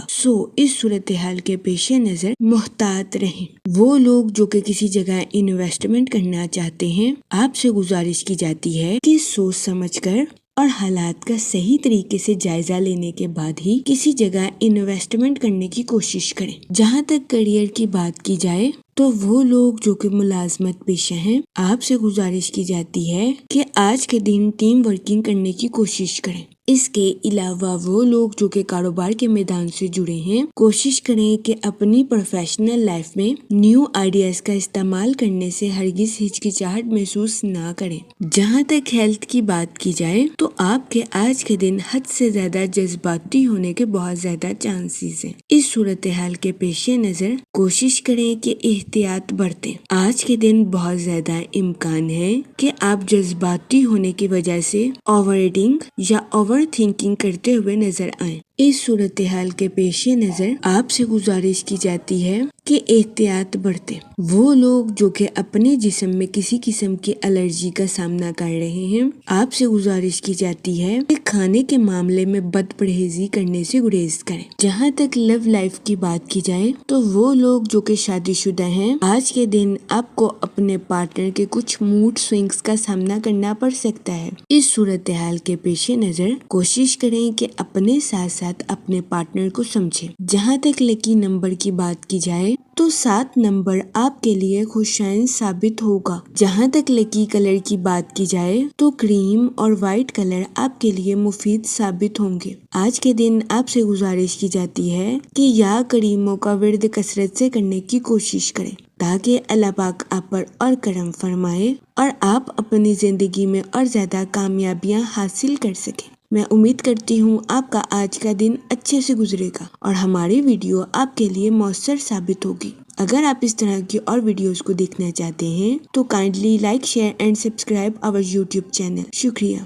اس صورتحال کے پیش نظر محتاط رہیں۔ وہ لوگ جو کہ کسی جگہ انویسٹمنٹ کرنا چاہتے ہیں، آپ سے گزارش کی جاتی ہے کہ سوچ سمجھ کر اور حالات کا صحیح طریقے سے جائزہ لینے کے بعد ہی کسی جگہ انویسٹمنٹ کرنے کی کوشش کریں۔ جہاں تک کیریئر کی بات کی جائے تو وہ لوگ جو کہ ملازمت پیشہ ہیں، آپ سے گزارش کی جاتی ہے کہ آج کے دن ٹیم ورکنگ کرنے کی کوشش کریں۔ اس کے علاوہ وہ لوگ جو کہ کاروبار کے میدان سے جڑے ہیں، کوشش کریں کہ اپنی پروفیشنل لائف میں نیو آئیڈیاز کا استعمال کرنے سے ہرگز ہچکچاہٹ محسوس نہ کریں۔ جہاں تک ہیلتھ کی بات کی جائے تو آپ کے آج کے دن حد سے زیادہ جذباتی ہونے کے بہت زیادہ چانسز ہیں۔ اس صورتحال کے پیش نظر کوشش کریں کہ احتیاط برتیں۔ آج کے دن بہت زیادہ امکان ہے کہ آپ جذباتی ہونے کی وجہ سے اوور ایٹنگ یا اوور تھنکنگ کرتے ہوئے نظر آئیں۔ اس صورتحال کے پیش نظر آپ سے گزارش کی جاتی ہے کہ احتیاط برتیں۔ وہ لوگ جو کہ اپنے جسم میں کسی قسم کی الرجی کا سامنا کر رہے ہیں، آپ سے گزارش کی جاتی ہے کہ کھانے کے معاملے میں بد پرہیزی کرنے سے گریز کریں۔ جہاں تک لو لائف کی بات کی جائے تو وہ لوگ جو کہ شادی شدہ ہیں، آج کے دن آپ کو اپنے پارٹنر کے کچھ موڈ سوئنگز کا سامنا کرنا پڑ سکتا ہے۔ اس صورتحال کے پیش نظر کوشش کریں کہ اپنے ساتھ ساتھ اپنے پارٹنر کو سمجھیں۔ جہاں تک لکی نمبر کی بات کی جائے تو 7 نمبر آپ کے لیے خوشائن ثابت ہوگا۔ جہاں تک لکی کلر کی بات کی جائے تو کریم اور وائٹ کلر آپ کے لیے مفید ثابت ہوں گے۔ آج کے دن آپ سے گزارش کی جاتی ہے کہ یا کریموں کا ورد کثرت سے کرنے کی کوشش کریں تاکہ اللہ پاک آپ پر اور کرم فرمائے اور آپ اپنی زندگی میں اور زیادہ کامیابیاں حاصل کر سکیں۔ میں امید کرتی ہوں آپ کا آج کا دن اچھے سے گزرے گا اور ہماری ویڈیو آپ کے لیے مؤثر ثابت ہوگی۔ اگر آپ اس طرح کی اور ویڈیوز کو دیکھنا چاہتے ہیں تو kindly like, share and subscribe our YouTube channel. شکریہ۔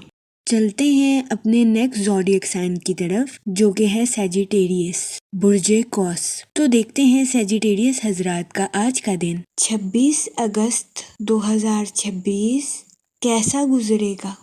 چلتے ہیں اپنے نیکسٹ زوڈیک سائن کی طرف جو کہ ہے سیجیٹیریس، برج قوس۔ تو دیکھتے ہیں سیجیٹیریس حضرات کا آج کا دن 26 اگست 2026 کیسا گزرے گا۔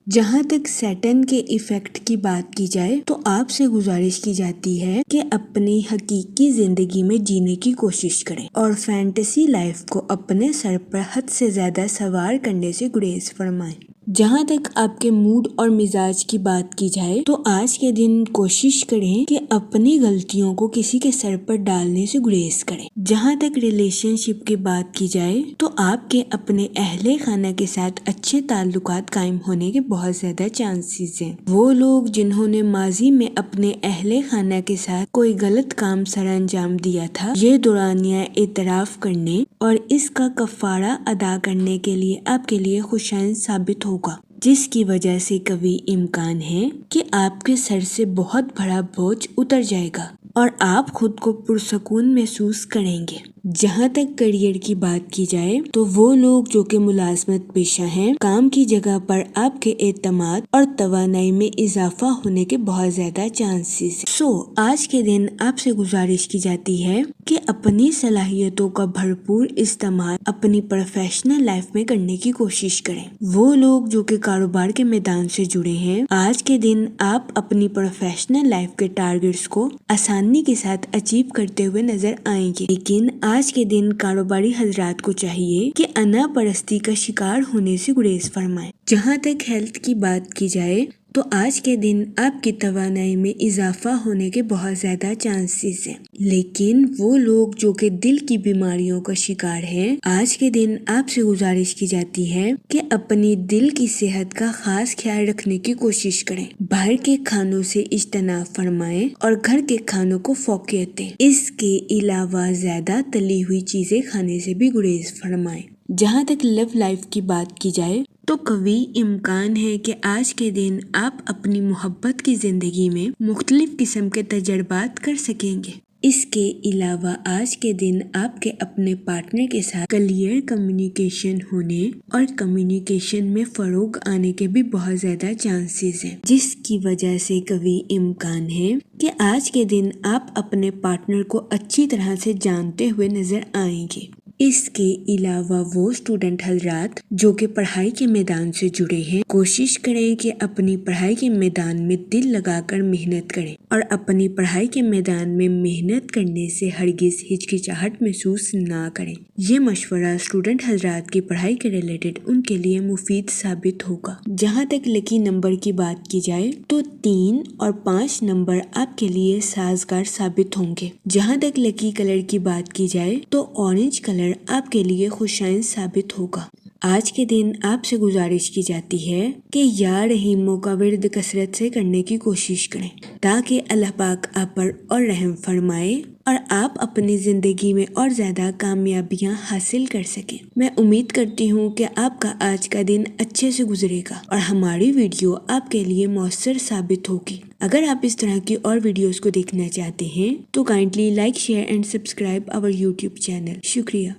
جہاں تک سیٹرن کے ایفیکٹ کی بات کی جائے تو آپ سے گزارش کی جاتی ہے کہ اپنی حقیقی زندگی میں جینے کی کوشش کریں اور فینٹیسی لائف کو اپنے سر پر حد سے زیادہ سوار کرنے سے گریز فرمائیں۔ جہاں تک آپ کے موڈ اور مزاج کی بات کی جائے تو آج کے دن کوشش کریں کہ اپنی غلطیوں کو کسی کے سر پر ڈالنے سے گریز کریں۔ جہاں تک ریلیشن شپ کی بات کی جائے تو آپ کے اپنے اہل خانہ کے ساتھ اچھے تعلقات قائم ہونے کے بہت زیادہ چانسز ہیں۔ وہ لوگ جنہوں نے ماضی میں اپنے اہل خانہ کے ساتھ کوئی غلط کام سر انجام دیا تھا، یہ دورانیہ اعتراف کرنے اور اس کا کفارہ ادا کرنے کے لیے آپ کے لیے خوشائن ثابت ہوگا، جس کی وجہ سے کبھی امکان ہے کہ آپ کے سر سے بہت بڑا بوجھ اتر جائے گا اور آپ خود کو پرسکون محسوس کریں گے۔ جہاں تک کیریئر کی بات کی جائے تو وہ لوگ جو کہ ملازمت پیشہ ہیں، کام کی جگہ پر آپ کے اعتماد اور توانائی میں اضافہ ہونے کے بہت زیادہ چانسز ہیں۔ آج کے دن آپ سے گزارش کی جاتی ہے کہ اپنی صلاحیتوں کا بھرپور استعمال اپنی پروفیشنل لائف میں کرنے کی کوشش کریں۔ وہ لوگ جو کہ کاروبار کے میدان سے جڑے ہیں، آج کے دن آپ اپنی پروفیشنل لائف کے ٹارگیٹس کو آسانی کے ساتھ اچیو کرتے ہوئے نظر آئیں گے، لیکن آج کے دن کاروباری حضرات کو چاہیے کہ انا پرستی کا شکار ہونے سے گریز فرمائیں۔ جہاں تک ہیلتھ کی بات کی جائے تو آج کے دن آپ کی توانائی میں اضافہ ہونے کے بہت زیادہ چانسز ہیں، لیکن وہ لوگ جو کہ دل کی بیماریوں کا شکار ہیں، آج کے دن آپ سے گزارش کی جاتی ہے کہ اپنی دل کی صحت کا خاص خیال رکھنے کی کوشش کریں، باہر کے کھانوں سے اجتناب فرمائیں اور گھر کے کھانوں کو فوقیت دیں۔ اس کے علاوہ زیادہ تلی ہوئی چیزیں کھانے سے بھی گریز فرمائیں۔ جہاں تک لو لائف کی بات کی جائے تو قوی امکان ہے کہ آج کے دن آپ اپنی محبت کی زندگی میں مختلف قسم کے تجربات کر سکیں گے۔ اس کے علاوہ آج کے دن آپ کے اپنے پارٹنر کے ساتھ کلیئر کمیونیکیشن ہونے اور کمیونیکیشن میں فروغ آنے کے بھی بہت زیادہ چانسز ہیں، جس کی وجہ سے قوی امکان ہے کہ آج کے دن آپ اپنے پارٹنر کو اچھی طرح سے جانتے ہوئے نظر آئیں گے۔ اس کے علاوہ وہ اسٹوڈنٹ حضرات جو کہ پڑھائی کے میدان سے جڑے ہیں، کوشش کریں کہ اپنی پڑھائی کے میدان میں دل لگا کر محنت کریں اور اپنی پڑھائی کے میدان میں محنت کرنے سے ہرگز ہچکچاہٹ محسوس نہ کریں۔ یہ مشورہ اسٹوڈنٹ حضرات کی پڑھائی کے ریلیٹڈ ان کے لیے مفید ثابت ہوگا۔ جہاں تک لکی نمبر کی بات کی جائے تو 3 اور 5 نمبر آپ کے لیے سازگار ثابت ہوں گے۔ جہاں تک لکی کلر کی بات کی جائے تو اورنج کلر آپ کے لیے خوشائن ثابت ہوگا۔ آج کے دن آپ سے گزارش کی جاتی ہے کہ یا رحیموں کا ورد کثرت سے کرنے کی کوشش کریں تاکہ اللہ پاک آپ پر اور رحم فرمائے اور آپ اپنی زندگی میں اور زیادہ کامیابیاں حاصل کر سکیں۔ میں امید کرتی ہوں کہ آپ کا آج کا دن اچھے سے گزرے گا اور ہماری ویڈیو آپ کے لیے مؤثر ثابت ہوگی۔ اگر آپ اس طرح کی اور ویڈیوز کو دیکھنا چاہتے ہیں تو kindly like, share and subscribe our YouTube channel. شکریہ۔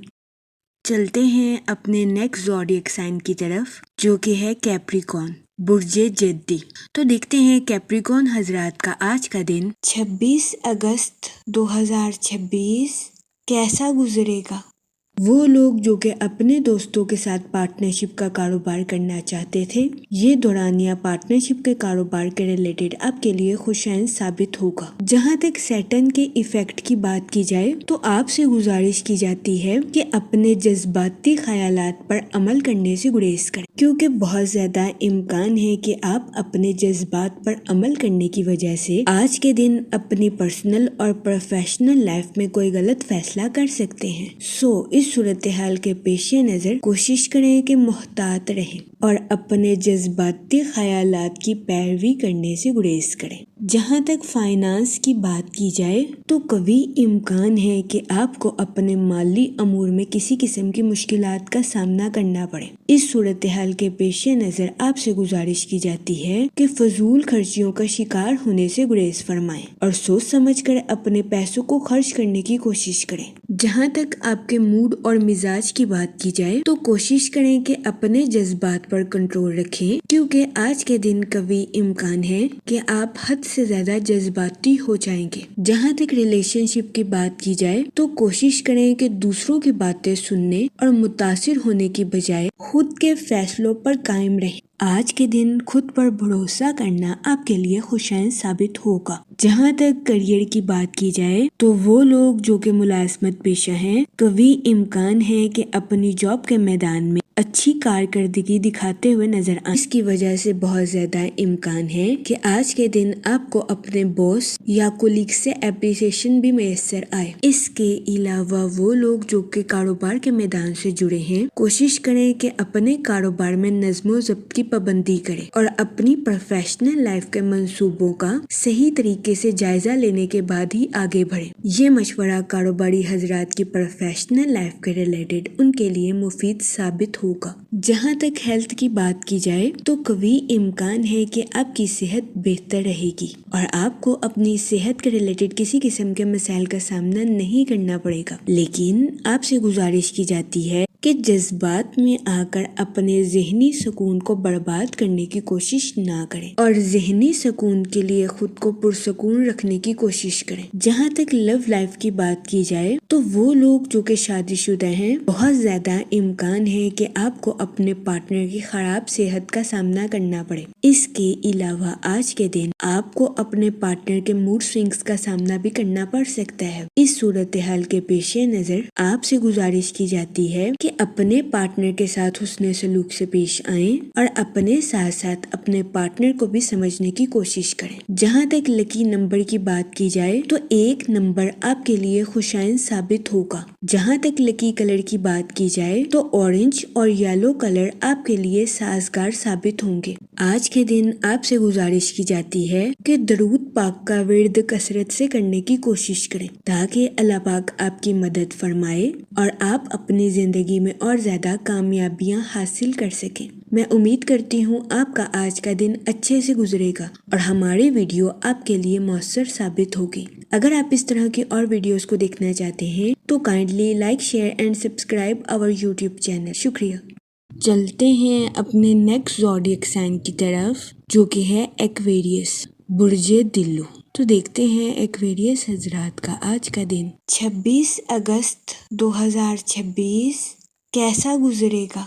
چلتے ہیں اپنے نیکسٹ زوڈیک سائن کی طرف جو کہ ہے کیپریکون، برج جدی۔ تو دیکھتے ہیں کیپریکون حضرات کا آج کا دن 26 اگست 2026 کیسا گزرے گا۔ وہ لوگ جو کہ اپنے دوستوں کے ساتھ پارٹنرشپ کا کاروبار کرنا چاہتے تھے، یہ دورانیہ پارٹنرشپ کے کاروبار کے ریلیٹڈ آپ کے لیے خوشائن ثابت ہوگا۔ جہاں تک سیٹرن کے ایفیکٹ کی بات کی جائے تو آپ سے گزارش کی جاتی ہے کہ اپنے جذباتی خیالات پر عمل کرنے سے گریز کریں، کیونکہ بہت زیادہ امکان ہے کہ آپ اپنے جذبات پر عمل کرنے کی وجہ سے آج کے دن اپنی پرسنل اور پروفیشنل لائف میں کوئی غلط فیصلہ کر سکتے ہیں۔ اس صورتحال کے پیش نظر کوشش کریں کہ محتاط رہیں اور اپنے جذباتی خیالات کی پیروی کرنے سے گریز کریں۔ جہاں تک فائنانس کی بات کی جائے تو قوی امکان ہے کہ آپ کو اپنے مالی امور میں کسی قسم کی مشکلات کا سامنا کرنا پڑے۔ اس صورتحال کے پیش نظر آپ سے گزارش کی جاتی ہے کہ فضول خرچیوں کا شکار ہونے سے گریز فرمائیں اور سوچ سمجھ کر اپنے پیسوں کو خرچ کرنے کی کوشش کریں۔ جہاں تک آپ کے موڈ اور مزاج کی بات کی جائے تو کوشش کریں کہ اپنے جذبات پر کنٹرول رکھیں، کیونکہ آج کے دن قوی امکان ہے کہ آپ حد سے زیادہ جذباتی ہو جائیں گے۔ جہاں تک ریلیشن شپ کی بات کی جائے تو کوشش کریں کہ دوسروں کی باتیں سننے اور متاثر ہونے کی بجائے خود کے فیصلوں پر قائم رہیں۔ آج کے دن خود پر بھروسہ کرنا آپ کے لیے خوشائن ثابت ہوگا۔ جہاں تک کریئر کی بات کی جائے تو وہ لوگ جو کہ ملازمت پیشہ ہیں، قوی امکان ہے کہ اپنی جاب کے میدان میں اچھی کارکردگی دکھاتے ہوئے نظر آئیں۔ اس کی وجہ سے بہت زیادہ امکان ہے کہ آج کے دن آپ کو اپنے باس یا کولیگ سے اپریسیشن بھی میسر آئے۔ اس کے علاوہ وہ لوگ جو کہ کاروبار کے میدان سے جڑے ہیں، کوشش کریں کہ اپنے کاروبار میں نظم و ضبط کی پابندی کریں اور اپنی پروفیشنل لائف کے منصوبوں کا صحیح طریقے سے جائزہ لینے کے بعد ہی آگے بڑھیں۔ یہ مشورہ کاروباری حضرات کی پروفیشنل لائف کے ریلیٹڈ ان کے لیے مفید ثابت ہوگا۔ جہاں تک ہیلتھ کی بات کی جائے تو قوی امکان ہے کہ آپ کی صحت بہتر رہے گی اور آپ کو اپنی صحت کے ریلیٹڈ کسی قسم کے مسائل کا سامنا نہیں کرنا پڑے گا، لیکن آپ سے گزارش کی جاتی ہے کہ جذبات میں آ کر اپنے ذہنی سکون کو برباد کرنے کی کوشش نہ کریں اور ذہنی سکون کے لیے خود کو پرسکون رکھنے کی کوشش کریں۔ جہاں تک لو لائف کی بات کی جائے تو وہ لوگ جو کہ شادی شدہ ہیں، بہت زیادہ امکان ہے کہ آپ کو اپنے پارٹنر کی خراب صحت کا سامنا کرنا پڑے۔ اس کے علاوہ آج کے دن آپ کو اپنے پارٹنر کے موڈ سوئنگز کا سامنا بھی کرنا پڑ سکتا ہے۔ اس صورتحال کے پیش نظر آپ سے گزارش کی جاتی ہے کہ اپنے پارٹنر کے ساتھ حسن سلوک سے پیش آئیں اور اپنے ساتھ ساتھ اپنے پارٹنر کو بھی سمجھنے کی کوشش کریں۔ جہاں تک لکی نمبر کی بات کی جائے تو 1 نمبر آپ کے لیے خوشائن ثابت ہوگا۔ جہاں تک لکی کلر کی بات کی جائے تو اورنج اور یلو کلر آپ کے لیے سازگار ثابت ہوں گے۔ آج کے دن آپ سے گزارش کی جاتی ہے کہ درود پاک کا ورد کثرت سے کرنے کی کوشش کریں تاکہ اللہ پاک آپ کی مدد فرمائے اور آپ اپنی زندگی میں اور زیادہ کامیابیاں حاصل کر سکیں۔ میں امید کرتی ہوں آپ کا آج کا دن اچھے سے گزرے گا اور ہماری ویڈیو آپ کے لیے مؤثر ثابت ہوگی۔ اگر آپ اس طرح کی اور ویڈیوز کو دیکھنا چاہتے ہیں تو kindly like, share and subscribe our YouTube channel. شکریہ۔ چلتے ہیں اپنے نیکسٹ زوڈیک سائن کی طرف جو کہ ہے ایکویریس، برج دلو۔ تو دیکھتے ہیں ایکویریس حضرات کا آج کا دن 26 اگست 2026 کیسا گزرے گا۔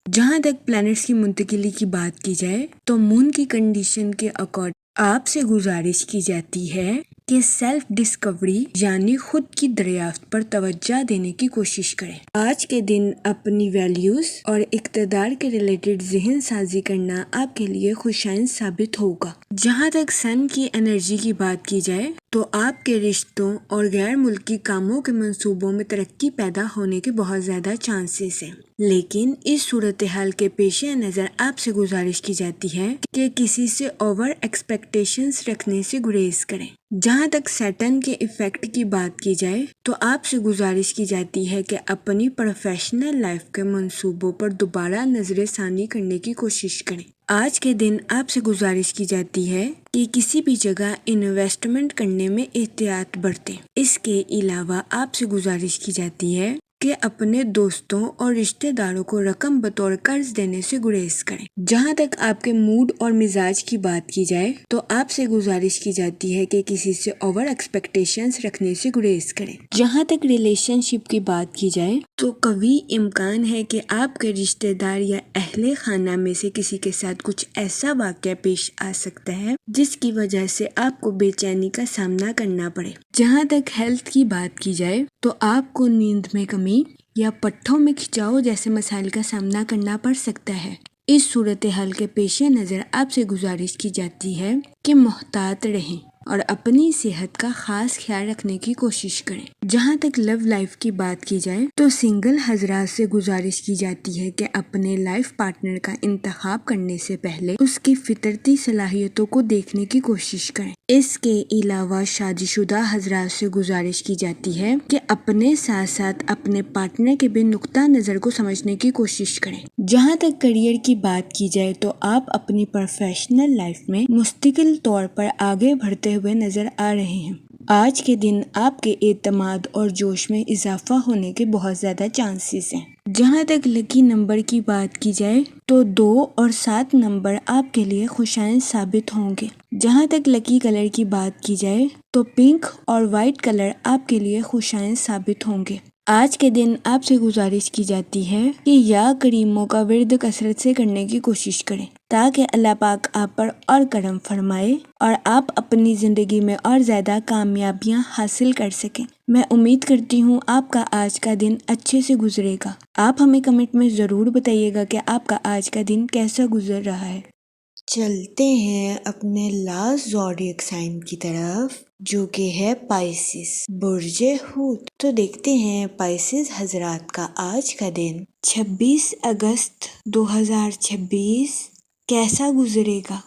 جہاں تک پلانٹس کی منتقلی کی بات کی جائے تو مون کی کنڈیشن کے اکارڈنگ آپ سے گزارش کی جاتی ہے کہ سیلف ڈسکوری یعنی خود کی دریافت پر توجہ دینے کی کوشش کریں۔ آج کے دن اپنی ویلیوز اور اقتدار کے ریلیٹڈ ذہن سازی کرنا آپ کے لیے خوشائن ثابت ہوگا۔ جہاں تک سن کی انرجی کی بات کی جائے تو آپ کے رشتوں اور غیر ملکی کاموں کے منصوبوں میں ترقی پیدا ہونے کے بہت زیادہ چانسز ہیں، لیکن اس صورتحال کے پیش نظر آپ سے گزارش کی جاتی ہے کہ کسی سے اوور ایکسپیکٹیشنز رکھنے سے گریز کریں۔ جہاں تک سیٹن کے ایفیکٹ کی بات کی جائے تو آپ سے گزارش کی جاتی ہے کہ اپنی پروفیشنل لائف کے منصوبوں پر دوبارہ نظر ثانی کرنے کی کوشش کریں۔ آج کے دن آپ سے گزارش کی جاتی ہے کہ کسی بھی جگہ انویسٹمنٹ کرنے میں احتیاط برتیں۔ اس کے علاوہ آپ سے گزارش کی جاتی ہے کہ اپنے دوستوں اور رشتہ داروں کو رقم بطور قرض دینے سے گریز کریں۔ جہاں تک آپ کے موڈ اور مزاج کی بات کی جائے تو آپ سے گزارش کی جاتی ہے کہ کسی سے اوور ایکسپیکٹیشنز رکھنے سے گریز کریں۔ جہاں تک ریلیشن شپ کی بات کی جائے تو قوی امکان ہے کہ آپ کے رشتہ دار یا اہل خانہ میں سے کسی کے ساتھ کچھ ایسا واقعہ پیش آ سکتا ہے جس کی وجہ سے آپ کو بے چینی کا سامنا کرنا پڑے۔ جہاں تک ہیلتھ کی بات کی جائے تو آپ کو نیند میں کمی یا پٹھوں میں کھچاؤ جیسے مسائل کا سامنا کرنا پڑ سکتا ہے۔ اس صورتحال کے پیش نظر آپ سے گزارش کی جاتی ہے کہ محتاط رہیں اور اپنی صحت کا خاص خیال رکھنے کی کوشش کریں۔ جہاں تک لو لائف کی بات کی جائے تو سنگل حضرات سے گزارش کی جاتی ہے کہ اپنے لائف پارٹنر کا انتخاب کرنے سے پہلے اس کی فطرتی صلاحیتوں کو دیکھنے کی کوشش کریں۔ اس کے علاوہ شادی شدہ حضرات سے گزارش کی جاتی ہے کہ اپنے ساتھ ساتھ اپنے پارٹنر کے بھی نقطہ نظر کو سمجھنے کی کوشش کریں۔ جہاں تک کیریئر کی بات کی جائے تو آپ اپنی پروفیشنل لائف میں مستقل طور پر آگے بڑھتے ہوئے نظر آ رہے ہیں۔ آج کے دن آپ کے اعتماد اور جوش میں اضافہ ہونے کے بہت زیادہ چانسز ہیں۔ جہاں تک لکی نمبر کی بات کی جائے تو 2 اور 7 نمبر آپ کے لیے خوشائن ثابت ہوں گے۔ جہاں تک لکی کلر کی بات کی جائے تو پنک اور وائٹ کلر آپ کے لیے خوشائن ثابت ہوں گے۔ آج کے دن آپ سے گزارش کی جاتی ہے کہ یا کریموں کا ورد کثرت سے کرنے کی کوشش کریں تاکہ اللہ پاک آپ پر اور کرم فرمائے اور آپ اپنی زندگی میں اور زیادہ کامیابیاں حاصل کر سکیں۔ میں امید کرتی ہوں آپ کا آج کا دن اچھے سے گزرے گا۔ آپ ہمیں کمنٹ میں ضرور بتائیے گا کہ آپ کا آج کا دن کیسا گزر رہا ہے۔ چلتے ہیں اپنے لاسٹ زوڈیک سائن کی طرف جو کہ ہے پائسس، برج حوت۔ تو دیکھتے ہیں پائسس حضرات کا آج کا دن 26 اگست 2026 کیسا گزرے گا۔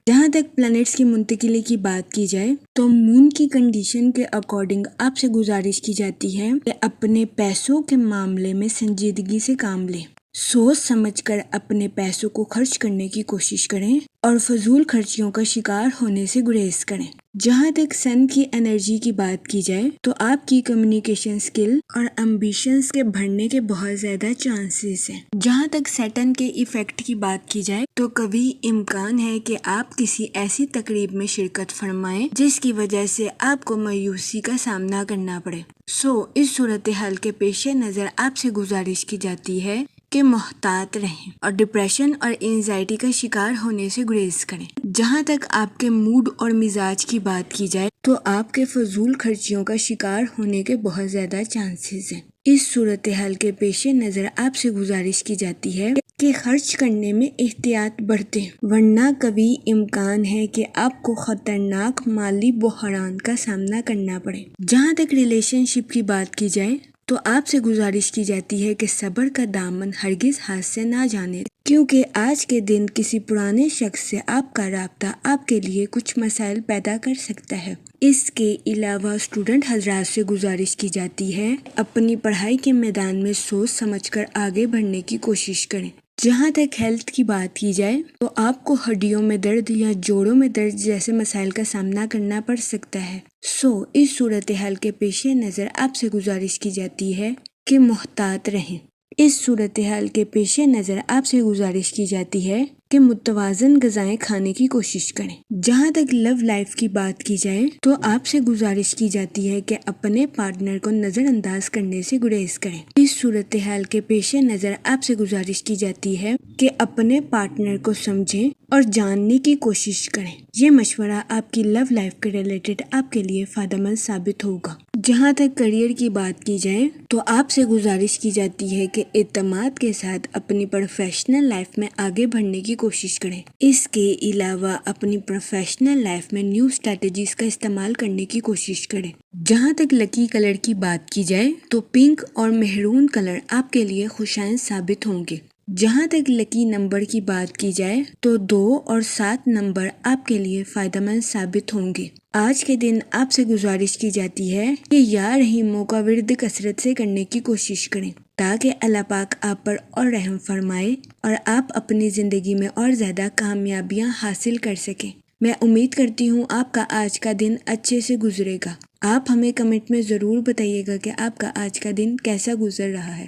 جہاں تک پلانٹس کی منتقلی کی بات کی جائے تو مون کی کنڈیشن کے اکارڈنگ آپ سے گزارش کی جاتی ہے کہ اپنے پیسوں کے معاملے میں سنجیدگی سے کام لیں، سوچ سمجھ کر اپنے پیسوں کو خرچ کرنے کی کوشش کریں اور فضول خرچیوں کا شکار ہونے سے گریز کریں۔ جہاں تک سن کی انرجی کی بات کی جائے تو آپ کی کمیونیکیشن سکل اور امبیشنز کے بڑھنے کے بہت زیادہ چانسز ہیں۔ جہاں تک سیٹن کے ایفیکٹ کی بات کی جائے تو قوی امکان ہے کہ آپ کسی ایسی تقریب میں شرکت فرمائیں جس کی وجہ سے آپ کو مایوسی کا سامنا کرنا پڑے۔ اس صورتحال کے پیش نظر آپ سے گزارش کی جاتی ہے کہ محتاط رہیں اور ڈپریشن اور اینزائٹی کا شکار ہونے سے گریز کریں۔ جہاں تک آپ کے موڈ اور مزاج کی بات کی جائے تو آپ کے فضول خرچیوں کا شکار ہونے کے بہت زیادہ چانسز ہیں۔ اس صورتحال کے پیش نظر آپ سے گزارش کی جاتی ہے کہ خرچ کرنے میں احتیاط برتیں، ورنہ کبھی امکان ہے کہ آپ کو خطرناک مالی بحران کا سامنا کرنا پڑے۔ جہاں تک ریلیشن شپ کی بات کی جائے تو آپ سے گزارش کی جاتی ہے کہ صبر کا دامن ہرگز ہاتھ سے نہ جانے، کیونکہ آج کے دن کسی پرانے شخص سے آپ کا رابطہ آپ کے لیے کچھ مسائل پیدا کر سکتا ہے۔ اس کے علاوہ اسٹوڈنٹ حضرات سے گزارش کی جاتی ہے اپنی پڑھائی کے میدان میں سوچ سمجھ کر آگے بڑھنے کی کوشش کریں۔ جہاں تک ہیلتھ کی بات کی جائے تو آپ کو ہڈیوں میں درد یا جوڑوں میں درد جیسے مسائل کا سامنا کرنا پڑ سکتا ہے۔ اس صورتحال کے پیش نظر آپ سے گزارش کی جاتی ہے کہ محتاط رہیں۔ اس صورتحال کے پیش نظر آپ سے گزارش کی جاتی ہے کہ متوازن غذائیں کھانے کی کوشش کریں۔ جہاں تک لو لائف کی بات کی جائے تو آپ سے گزارش کی جاتی ہے کہ اپنے پارٹنر کو نظر انداز کرنے سے گریز کریں۔ اس صورتحال کے پیش نظر آپ سے گزارش کی جاتی ہے کہ اپنے پارٹنر کو سمجھیں اور جاننے کی کوشش کریں۔ یہ مشورہ آپ کی لو لائف کے ریلیٹڈ آپ کے لیے فائدہ مند ثابت ہوگا۔ جہاں تک کیریئر کی بات کی جائے تو آپ سے گزارش کی جاتی ہے کہ اعتماد کے ساتھ اپنی پروفیشنل لائف میں آگے بڑھنے کی کوشش کریں۔ اس کے علاوہ اپنی پروفیشنل لائف میں نیو اسٹریٹجیز کا استعمال کرنے کی کوشش کریں۔ جہاں تک لکی کلر کی بات کی جائے تو پنک اور مہرون کلر آپ کے لیے خوشائند ثابت ہوں گے۔ جہاں تک لکی نمبر کی بات کی جائے تو 2 اور 7 نمبر آپ کے لیے فائدہ مند ثابت ہوں گے۔ آج کے دن آپ سے گزارش کی جاتی ہے کہ یا رحیموں کا ورد کثرت سے کرنے کی کوشش کریں تاکہ اللہ پاک آپ پر اور رحم فرمائے اور آپ اپنی زندگی میں اور زیادہ کامیابیاں حاصل کر سکیں۔ میں امید کرتی ہوں آپ کا آج کا دن اچھے سے گزرے گا۔ آپ ہمیں کمنٹ میں ضرور بتائیے گا کہ آپ کا آج کا دن کیسا گزر رہا ہے۔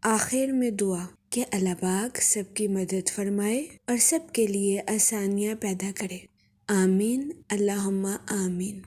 آخر میں دعا کہ اللہ پاک سب کی مدد فرمائے اور سب کے لیے آسانیاں پیدا کرے۔ آمین، اللہم آمین۔